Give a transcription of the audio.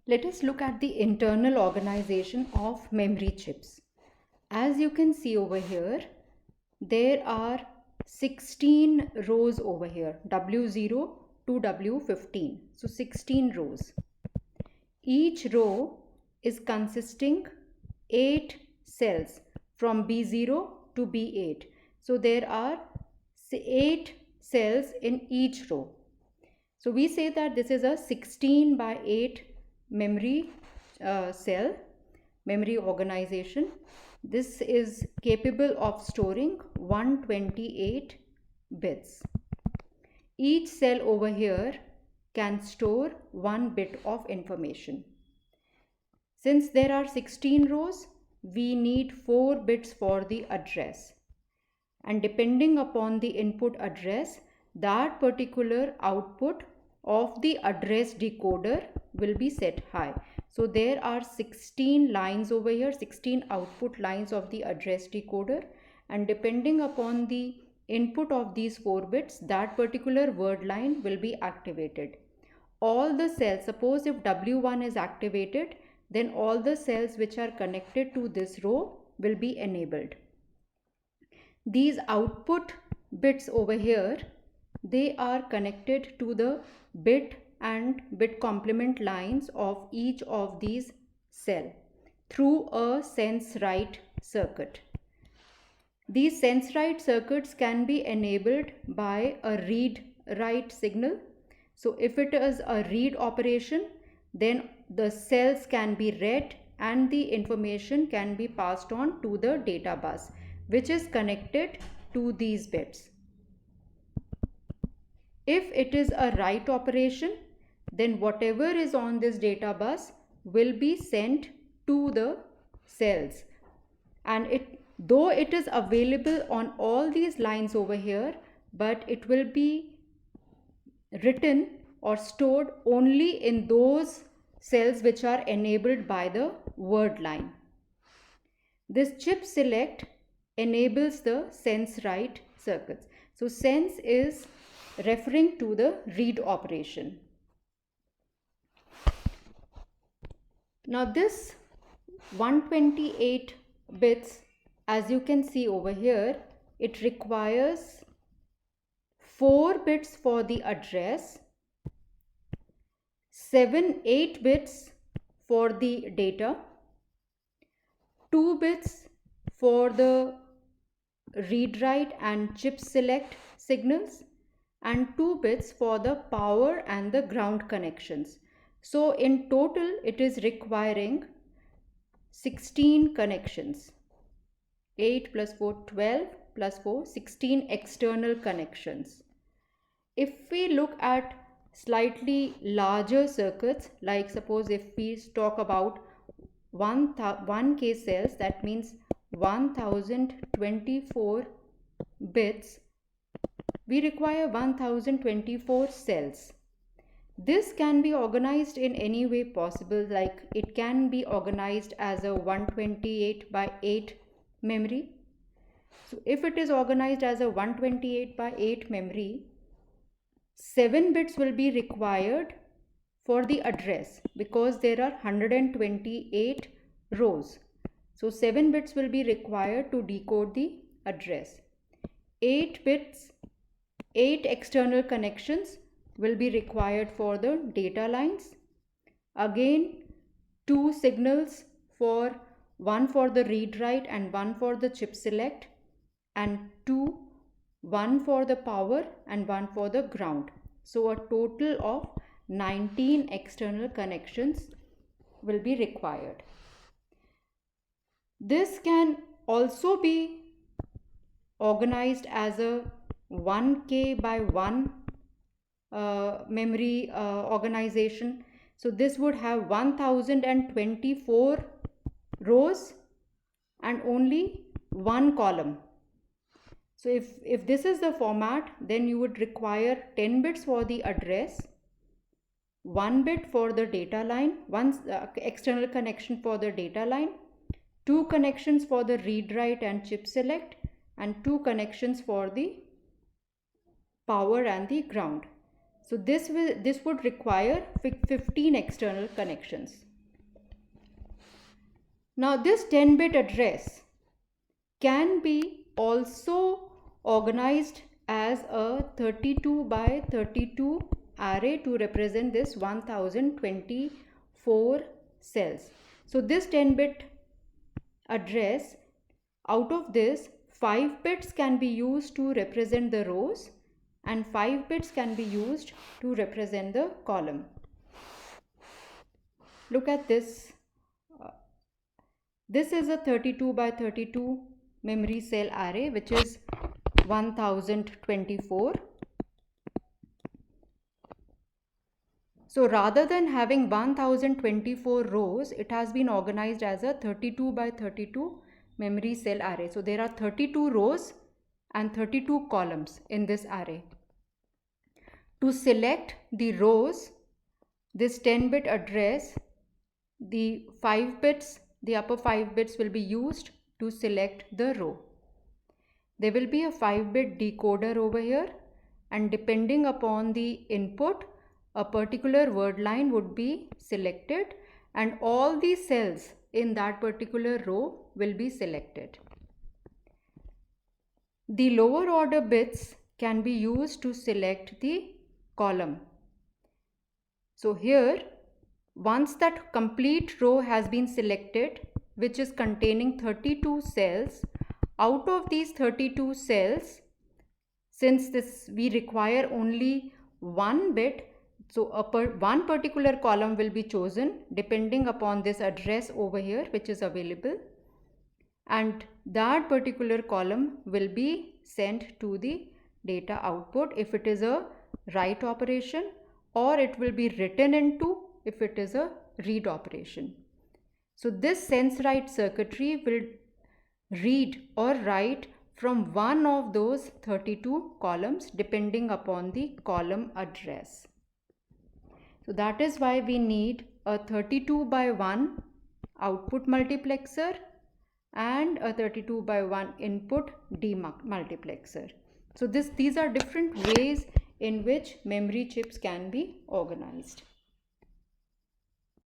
Let us look at the internal organization of memory chips. As you can see over here, there are 16 rows over here, W0 to W15. So 16 rows. Each row is consisting 8 cells from B0 to B8. So there are 8 cells in each row. So we say that this is a 16 by 8 memory memory organization. This is capable of storing 128 bits. Each cell over here can store 1 bit of information. Since there are 16 rows, we need 4 bits for the address. And depending upon the input address, that particular output of the address decoder will be set high. So there are 16 lines over here, 16 output lines of the address decoder, and depending upon the input of these 4 bits, that particular word line will be activated. All the cells, suppose if W1 is activated, then all the cells which are connected to this row will be enabled. These output bits over here, they are connected to the bit and bit complement lines of each of these cells through a sense write circuit. These sense write circuits can be enabled by a read write signal. So if it is a read operation, then the cells can be read and the information can be passed on to the data bus, which is connected to these bits. If it is a write operation, then whatever is on this data bus will be sent to the cells, and though it is available on all these lines over here, but it will be written or stored only in those cells which are enabled by the word line. This chip select enables the sense write circuits. So sense is referring to the read operation. Now this 128 bits, as you can see over here, it requires 4 bits for the address, 8 bits for the data, 2 bits for the read write and chip select signals, and 2 bits for the power and the ground connections. So in total it is requiring 16 connections. 8 plus 4, 12 plus 4, 16 external connections. If we look at slightly larger circuits, like suppose if we talk about 1K cells, that means 1024 bits, we require 1024 cells. This can be organized in any way possible, like it can be organized as a 128 by 8 memory. So if it is organized as a 128 by 8 memory, 7 bits will be required for the address because there are 128 rows. So 7 bits will be required to decode the address. 8 bits, 8 external connections will be required for the data lines. Again, 2 signals, one for the read write and one for the chip select, and one for the power and one for the ground. So a total of 19 external connections will be required. This can also be organized as a 1K by 1 memory organization. So this would have 1024 rows and only 1 column. So if this is the format, then you would require 10 bits for the address, 1 bit for the data line, one external connection for the data line, 2 connections for the read write and chip select, and 2 connections for the power and the ground. So this would require 15 external connections. Now this 10-bit address can be also organized as a 32 by 32 array to represent this 1024 cells. So this 10-bit address, out of this 5 bits can be used to represent the rows and 5 bits can be used to represent the column. Look at this. This is a 32 by 32 memory cell array, which is 1024. So rather than having 1024 rows, it has been organized as a 32 by 32 memory cell array. So there are 32 rows and 32 columns in this array. To select the rows, this 10-bit address, the upper 5 bits will be used to select the row. There will be a 5-bit decoder over here, and depending upon the input, a particular word line would be selected and all the cells in that particular row will be selected. The lower order bits can be used to select the column. So here, once that complete row has been selected, which is containing 32 cells, out of these 32 cells, since we require only 1 bit, so one particular column will be chosen depending upon this address over here which is available, and that particular column will be sent to the data output if it is a write operation, or it will be written into if it is a read operation. So this sense write circuitry will read or write from one of those 32 columns depending upon the column address. So that is why we need a 32 by 1 output multiplexer and a 32 by 1 input demultiplexer. So these are different ways in which memory chips can be organized.